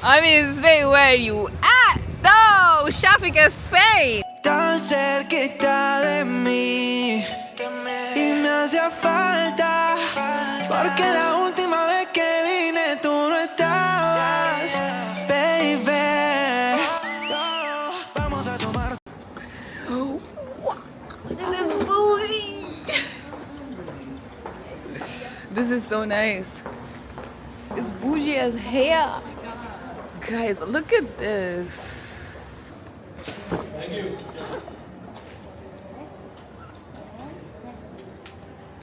I'm in Spain. Where you at? No, shopping in Spain. Tan cerquita de mí y me hacía falta porque la última vez que vine tú no estabas, baby. Vamos a tomar. This is bougie. This is so nice. It's bougie as hell. Guys, look at this. Thank you.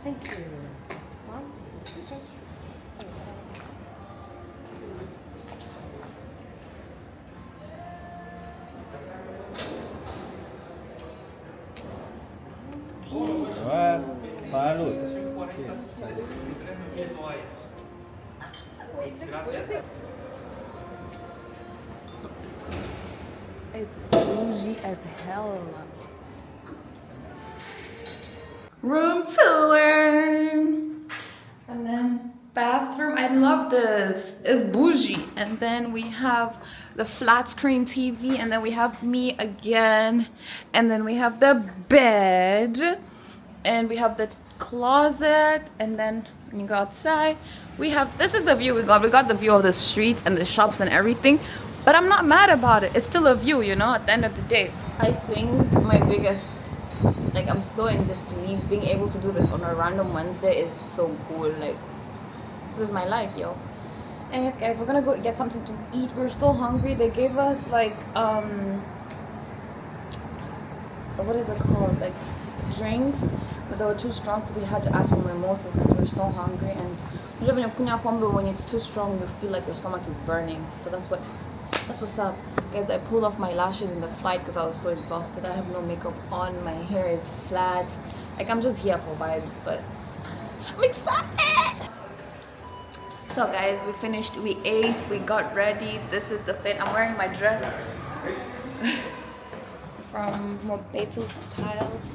Thank you. Mom, this is sweet. Salud. It's bougie as hell. Room tour. And then bathroom. I love this. It's bougie. And then we have the flat screen TV. And then we have me again. And then we have the bed. And we have the closet. And then when you go outside, we have, this is the view we got. We got the view of the streets and the shops and everything. But I'm not mad about it. It's still a view, you know, at the end of the day. I think my biggest, like, I'm so in disbelief. Being able to do this on a random Wednesday is so cool. Like, this is my life, yo. Anyways, guys, we're gonna go get something to eat. We're so hungry. They gave us, like, what is it called? Like, drinks. But they were too strong, so we had to ask for mimosas because we were so hungry. And when it's too strong, you feel like your stomach is burning. So that's what's up. Guys, I pulled off my lashes in the flight because I was so exhausted. I have no makeup on. My hair is flat. Like, I'm just here for vibes, but I'm excited. So guys, we finished. We ate. We got ready. This is the fit. I'm wearing my dress from Mobeto Styles.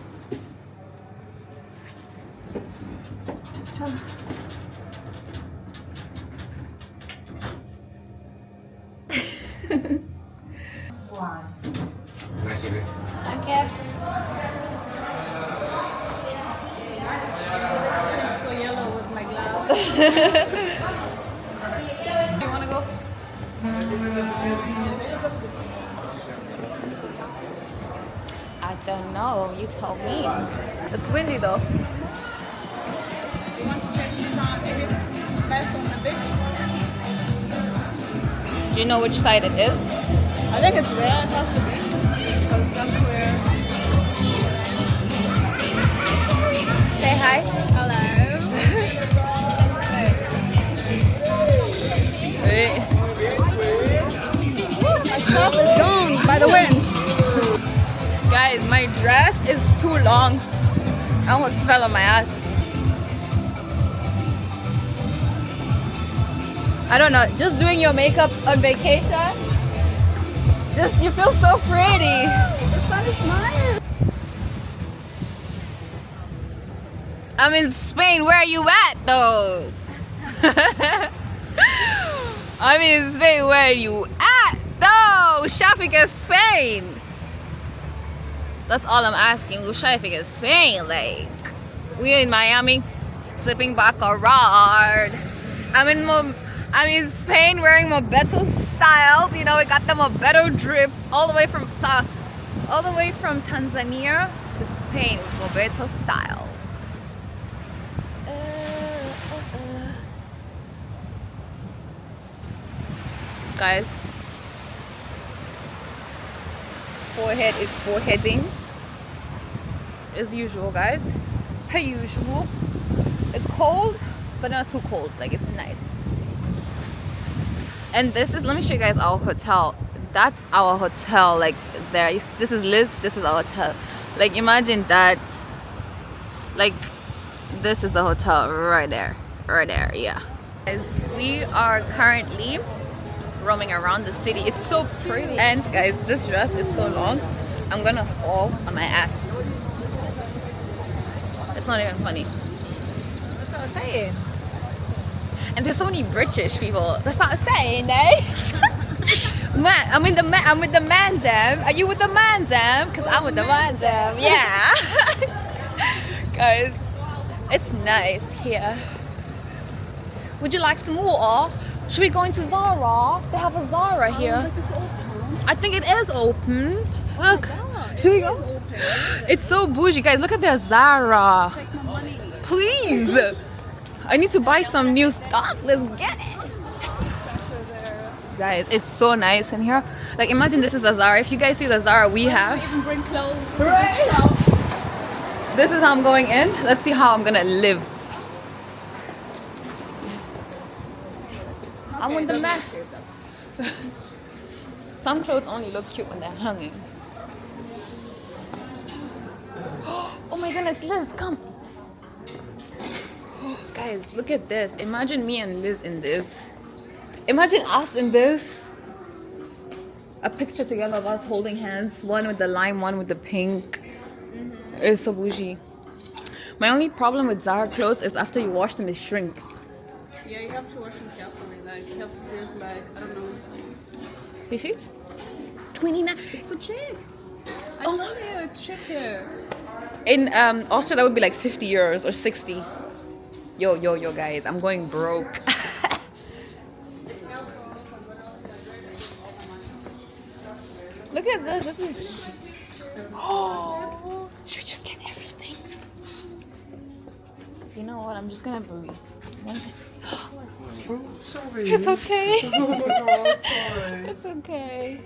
Gracias. Okay. I'm so yellow with my glass. You wanna go? I don't know. You told me. It's windy though. You want to check this on if it's best on the beach? Do you know which side it is? I think it's red. It has to be. So that's where. Say hi. Hello. Wait. My stuff is gone by the wind. Guys, my dress is too long. I almost fell on my ass. I don't know, just doing your makeup on vacation, just, you feel so pretty. The sun is smiling. I'm in Spain. Where are you at though? I'm in Spain. Where are you at though? Shopping in Spain. That's all I'm asking. We're shopping in Spain. Like, we're in Miami, sipping baccarat. I'm in Spain wearing Mobeto Styles. You know, we got the Mobeto drip all the way from Tanzania to Spain with Mobeto Styles. Guys, forehead is foreheading as usual, guys. Per usual. It's cold, but not too cold. Like, it's nice. And this is, let me show you guys our hotel. That's our hotel. Like, there, this is Liz, this is our hotel. Like, imagine that. Like, this is the hotel right there, yeah. Guys, we are currently roaming around the city. It's so pretty. And guys, this dress is so long, I'm gonna fall on my ass. It's not even funny. That's what I'm saying. And there's so many British people. That's not saying, eh? I'm with the Manzam. Are you with the Manzam? Cause I'm with the Manzam. Yeah. Guys, it's nice here. Would you like some water? Should we go into Zara? They have a Zara here. I think it is open. Look. Should we go? It's so bougie, guys. Look at their Zara. Please. I need to buy some new stuff. Let's get it. Guys, it's so nice in here. Like, imagine this is a Zara. If you guys see the Zara we have. Even bring clothes. Right. This is how I'm going in. Let's see how I'm gonna live. I'm with the man. Some clothes only look cute when they're hanging. Oh my goodness, Liz, come. Guys, look at this. Imagine me and Liz in this. Imagine us in this. A picture together of us holding hands. One with the lime, one with the pink. It's so bougie. My only problem with Zara clothes is after you wash them, they shrink. Yeah, you have to wash them carefully. Like, you have to use, like, I don't know. 50? 29. It's so cheap. I told you, it's cheap here. In Austria, that would be like 50 euros or 60. Yo, guys, I'm going broke. Look at this. This is. Oh, should we just get everything? You know what? I'm just gonna breathe. One second. Sorry. It's okay. Oh my God, sorry. It's okay.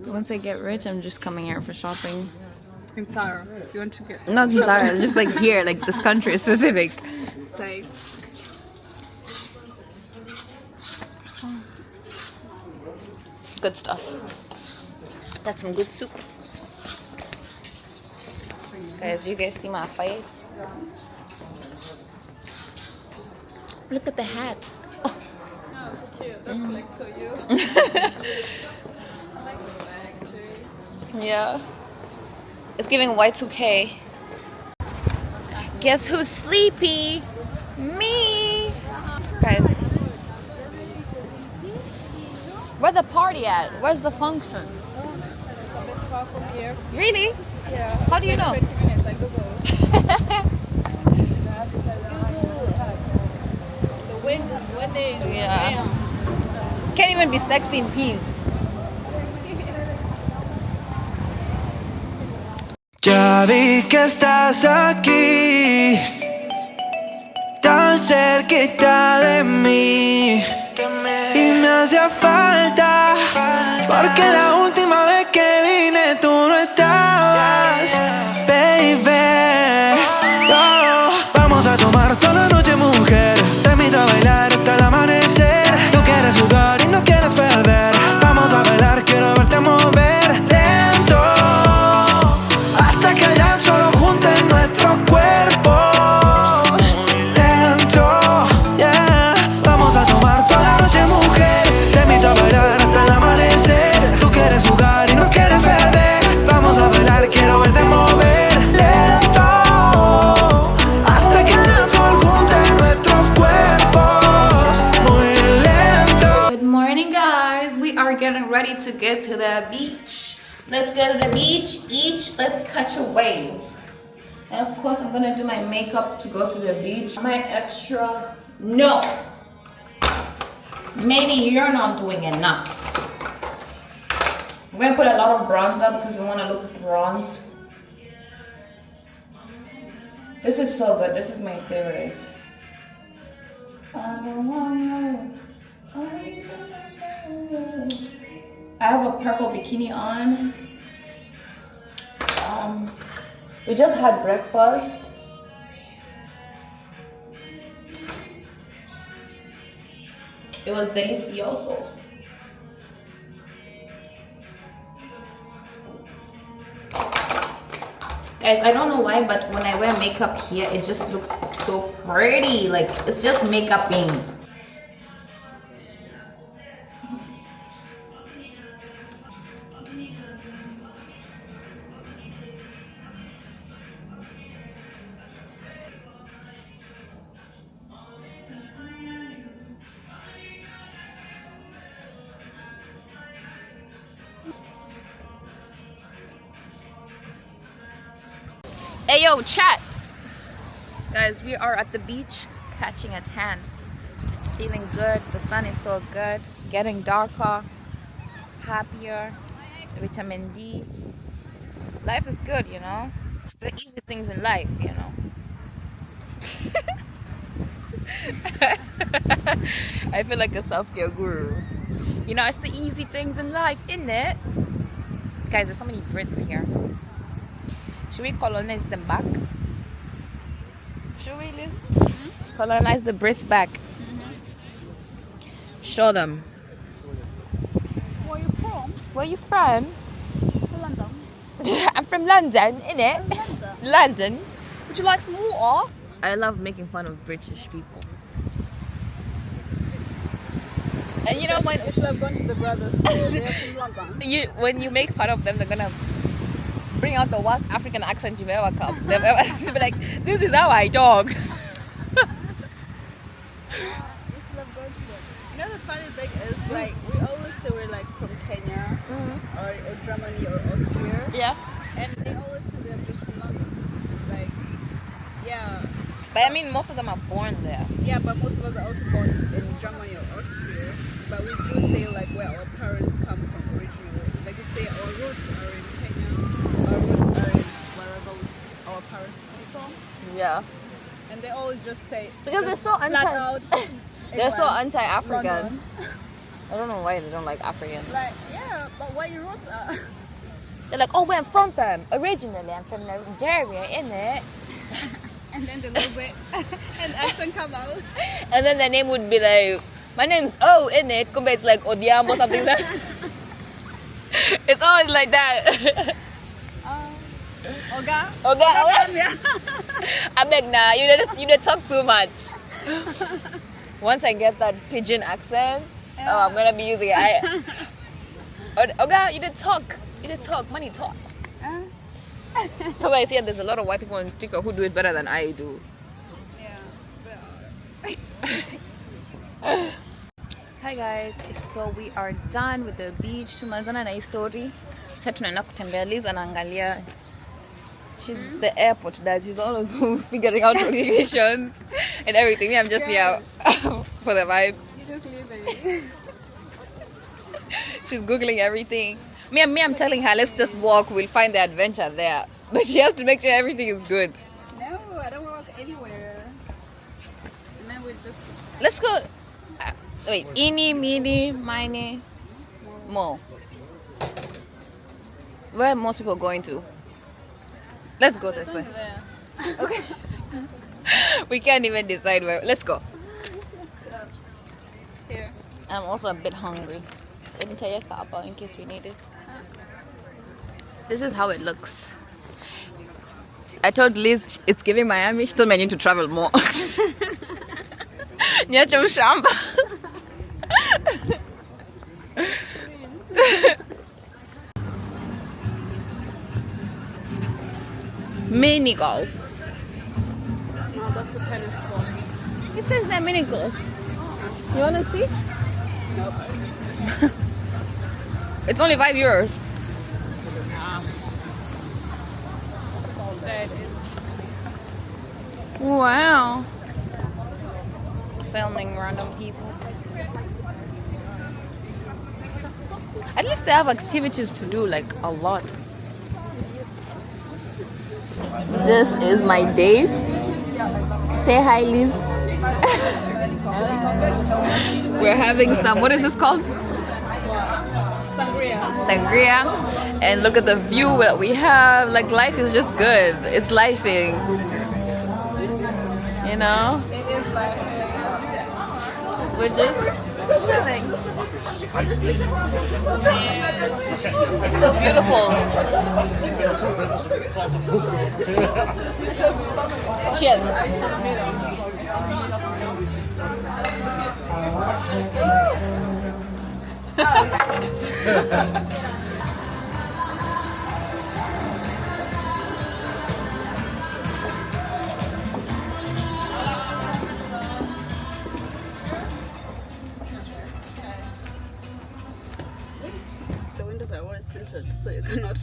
Once I get rich, I'm just coming here for shopping. In Zara. You want to get Not in Zara, just like here, like this country specific. safe. Good stuff. That's some good soup. Guys, you guys see my face? Look at the hat. Oh. No, so cute. That's like so you. I like the bag too. Yeah. It's giving Y2K. Guess who's sleepy? Me! Guys. Where's the party at? Where's the function? A bit far from here. Really? Yeah. How do you know? 20 minutes, I Google. The wind is windy. Yeah. Can't even be sexy in peace. Ya vi que estás aquí, tan cerquita de mí, y me hacía falta, porque la última vez que vine tú no estabas, baby. Oh, vamos a tomar toda la noche, mujer, te invito a bailar hasta el amanecer. Tú quieres jugar y no quieres perder, vamos a bailar, quiero verte mover lento, hasta que ya solo junten nuestros cuerpos. Lento, yeah. Vamos a tomar toda la noche, mujer, te invito a bailar hasta el amanecer. Tú quieres jugar y no quieres perder, vamos a bailar, quiero verte mover lento, hasta que el sol junte nuestros cuerpos. Muy lento. Good morning, guys. We are getting ready to get to the beach. Let's go to the beach. Let's catch a wave. And of course, I'm gonna do my makeup to go to the beach. My extra, no. Maybe you're not doing enough. I'm gonna put a lot of bronzer because we wanna look bronzed. This is so good. This is my favorite. I have a purple bikini on. We just had breakfast. It was delicioso. Guys, I don't know why, but when I wear makeup here, it just looks so pretty. Like, it's just makeuping. Hey yo, chat! Guys, we are at the beach catching a tan. Feeling good, the sun is so good. Getting darker, happier, vitamin D. Life is good, you know? It's the easy things in life, you know? I feel like a self-care guru. You know, it's the easy things in life, isn't it? Guys, there's so many Brits here. Should we colonize them back? Should we, Liz? Colonize the Brits back. Show them. Where are you from? Where you from? London. I'm from London, innit? London. Would you like some water? I love making fun of British people. And you know when You should have gone to the brothers. They're from London. when you make fun of them, they're gonna bring out the worst African accent you've ever come. They'll be like, "This is how I talk." You know the funny thing is, like, we always say we're like from Kenya or Germany or Austria, Yeah. and they always say they're just from London. Like, yeah, But I mean, most of them are born there. yeah, but most of us are also born in Germany or Austria. But we do say like where our parents come from originally. Like you say, our roots are in Kenya, our roots are in wherever our parents come from, Yeah. and they always just say Because they're just so flat out. They're so England, anti-African. London. I don't know why they don't like Africans. Like, yeah, but where your roots are? They're like, "Oh, where I'm from? Originally, I'm from Nigeria, innit?" And then they lose it, and accent come out. And then their name would be like, "My name's O, innit?" Kumbe it's like Odiam or something like that. It's always like that. Oga. Okay, Yeah. I beg nah, you did talk too much. Once I get that pigeon accent, oh, I'm gonna be using it. Okay, you did talk. Money talks. Because I see there's a lot of white people on TikTok who do it better than I do. Yeah. Hi guys, so we are done with the beach. Tumalizana na hii story. Sasa tunaenda kutembea. Liz anaangalia. She's the airport dad. She's always figuring out locations and everything. Me, I'm just here for the vibes. You just leave it. She's googling everything. Me, I'm telling her, let's just walk. We'll find the adventure there. But she has to make sure everything is good. No, I don't walk anywhere. And then we just. Let's go. Wait, eeny, meeny, miny, mo. Where are most people going to? Let's go this way. There. Okay. We can't even decide where. Let's go. Here. I'm also a bit hungry. In case we need it. This is how it looks. I told Liz it's giving Miami. She told me I need to travel more. Niache ushamba. Mini golf. No, that's a tennis court. It says that mini golf. You wanna see? Nope. It's only €5. There it is. Wow. Filming random people. At least they have activities to do, like a lot. This is my date. Say hi, Liz. We're having some, what is this called? Sangria. Sangria. And look at the view that we have. Like, life is just good. It's lifing. You know? It is like. We're just chilling. It's so beautiful. Cheers. The windows are always tinted, so you cannot.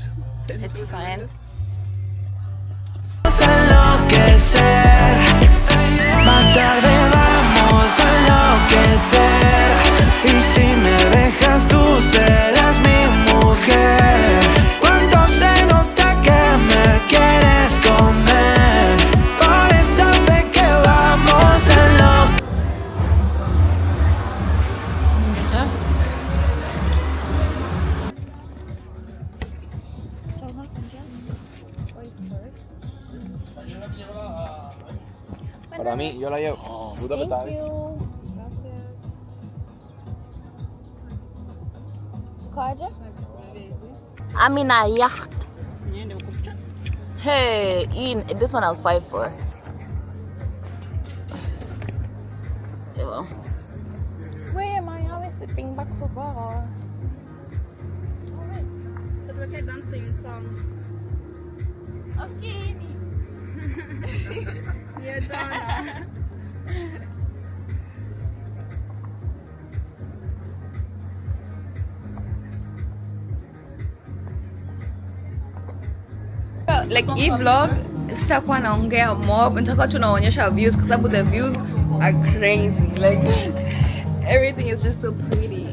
It's fine. y yo la llevo. Puta Thank petada. you. Gracias. I'm in a yacht. Hey, Ian, this one I'll fight for. Yeah. Where am I always sipping back for bar? So we can dancing song. Okay. Yeah, Donna. Like e-vlog sitakuwa naongea mob, nitakuwa tunaonyesha views kwa sababu the views are crazy. Like everything is just so pretty.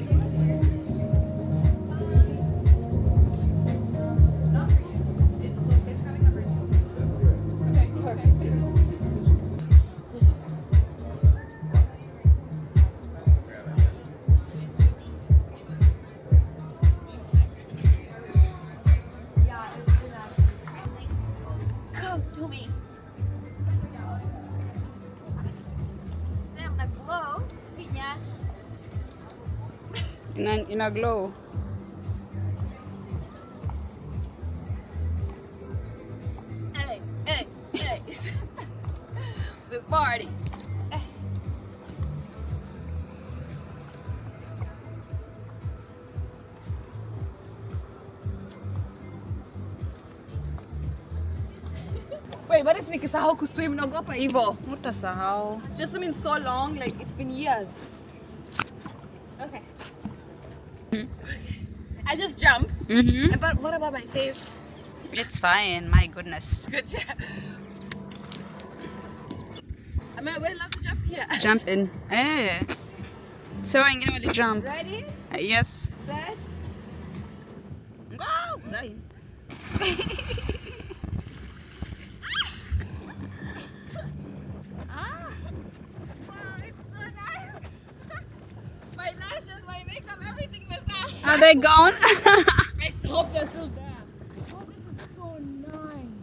Come to me. Damn, the glow. In a glow. Hey, hey, hey. This party. Wait, what if nikisahau kuswim naogopa hivyo? Utasahau. It's just been so long, like it's been years. Okay. I just jump. Mm-hmm. But what about my face? It's fine. My goodness. Good job. Am I allowed to jump here? Jump in. Eh. So I'm gonna jump. Ready? Yes. Set. Go. Dai. My lashes, my makeup, everything was out. Are they gone? I hope they're still there. Oh, this is so nice.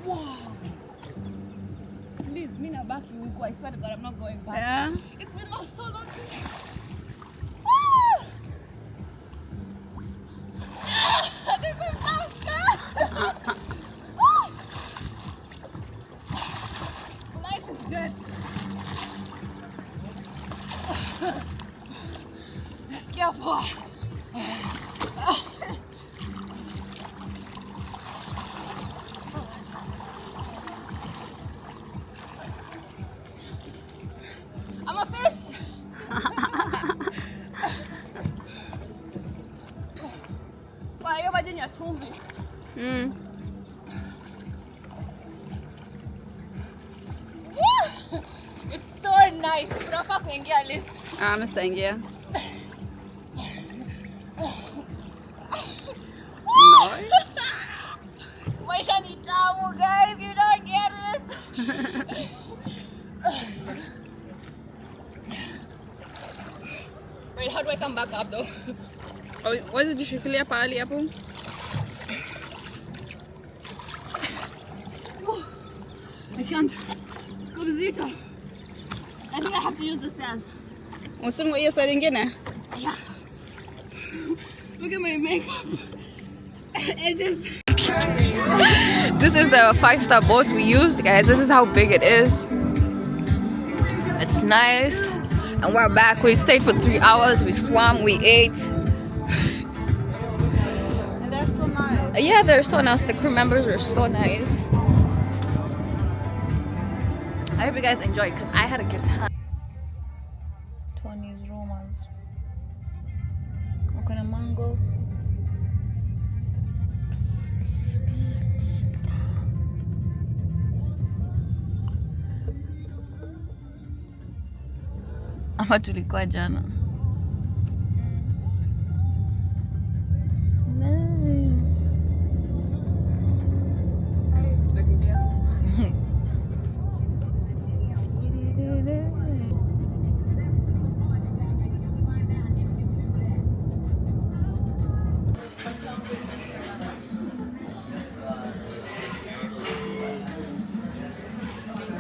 Wow. Please, me not back you. I swear to God, I'm not going back. Yeah. It's been so long since. Woo! This is so good. Woo! Life is good. Let's go, boy. I'm a fish. Why you imagine your chumbi? Mm. Woo! It's so nice. Unafaa kuingia list. I'm staying here. No. Maisha ni tamu, guys. You don't get it. Wait, how do I come back up though? Oh, what did you shikilia pahali hapo? I can't. Kubzito. I think I have to use the stairs. Usungu hiyo side ingine? Yeah. Look at my makeup. It just. This is the 5-star boat we used, guys. This is how big it is. It's nice. And we're back. We stayed for 3 hours. We swam. We ate. And they're so nice. Yeah, they're so nice. The crew members are so nice. I hope you guys enjoyed because I had a good time. 20s Romans. What kind of mango? Ama tulikuwa jana.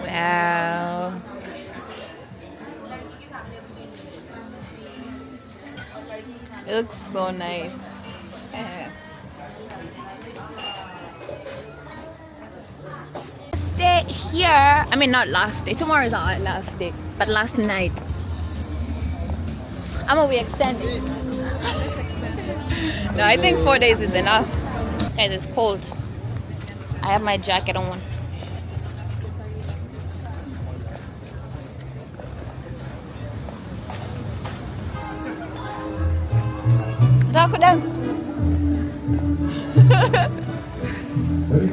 Wow. It looks so nice. Stay here. I mean, not last day. Tomorrow is our last day, but last night. I'm gonna be extending. No, I think 4 days is enough. Guys, it's cold. I have my jacket on. Taco dance.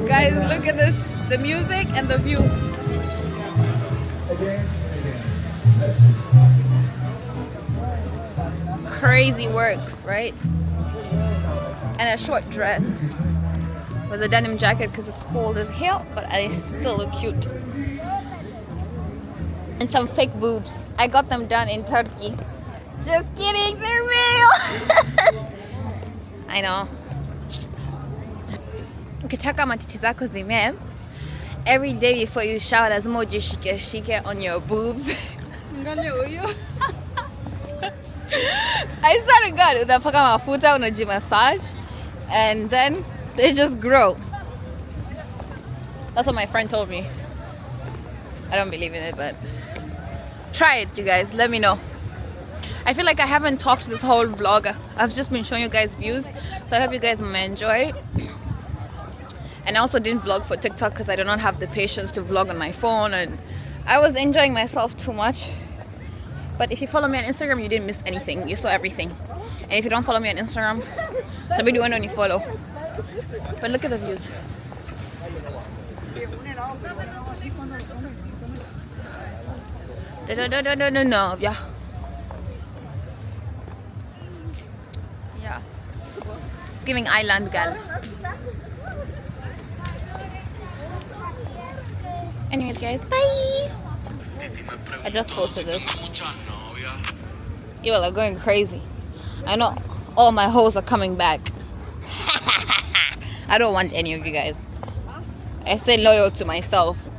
Guys, look at this. The music and the view. Crazy works, right? And a short dress with a denim jacket because it's cold as hell, but I still look cute. And some fake boobs. I got them done in Turkey. Just kidding, they're real. I know. Ukitaka matiti zako zime, every day before you shower lazima ujishike on your boobs. I swear to God, unapaka mafuta unajimassage and then they just grow. That's what my friend told me. I don't believe in it, but try it, you guys. Let me know. I feel like I haven't talked this whole vlog. I've just been showing you guys views, so I hope you guys may enjoy. And I also didn't vlog for TikTok because I do not have the patience to vlog on my phone, and I was enjoying myself too much. But if you follow me on Instagram, you didn't miss anything. You saw everything. And if you don't follow me on Instagram, sabi di wano ni follow. But look at the views. No, yeah. Yeah. It's giving island gal. Anyways, guys, bye. I just posted this. You all are going crazy. I know all my hoes are coming back. I don't want any of you guys. I stay loyal to myself.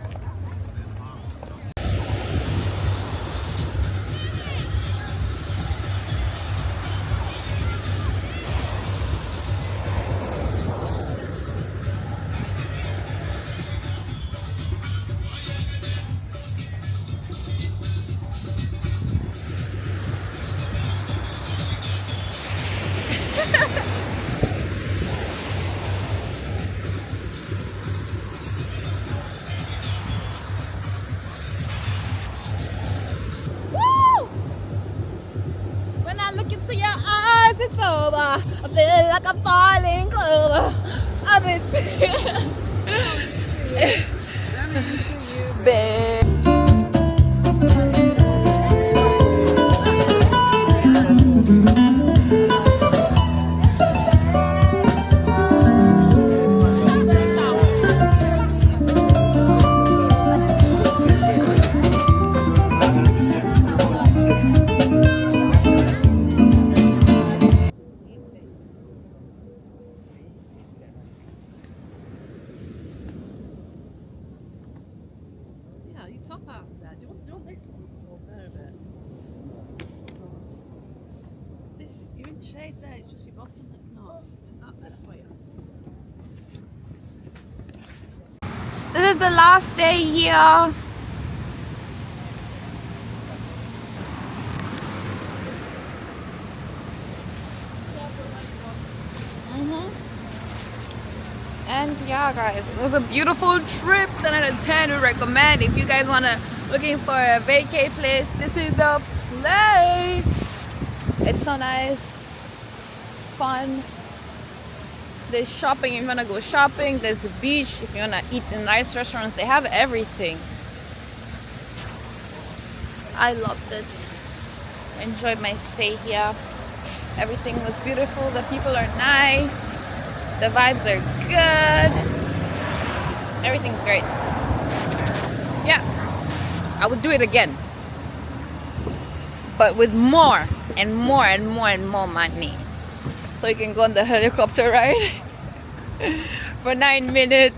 It's over. I feel like I'm falling over. I'm into you, babe. You top house there. Do you want this one or there a bit? This, you're in shade there, it's just your bottom that's not. That bit for you. This is the last day here. And yeah, guys, it was a beautiful trip. 10 out of 10 would recommend. If you guys wanna looking for a vacay place, this is the place. It's so nice, fun. There's shopping if you wanna go shopping. There's the beach if you wanna eat in nice restaurants. They have everything. I loved it. Enjoyed my stay here. Everything was beautiful. The people are nice. The vibes are good. Everything's great. Yeah, I would do it again, but with more and more and more and more money. So you can go on the helicopter ride for 9 minutes.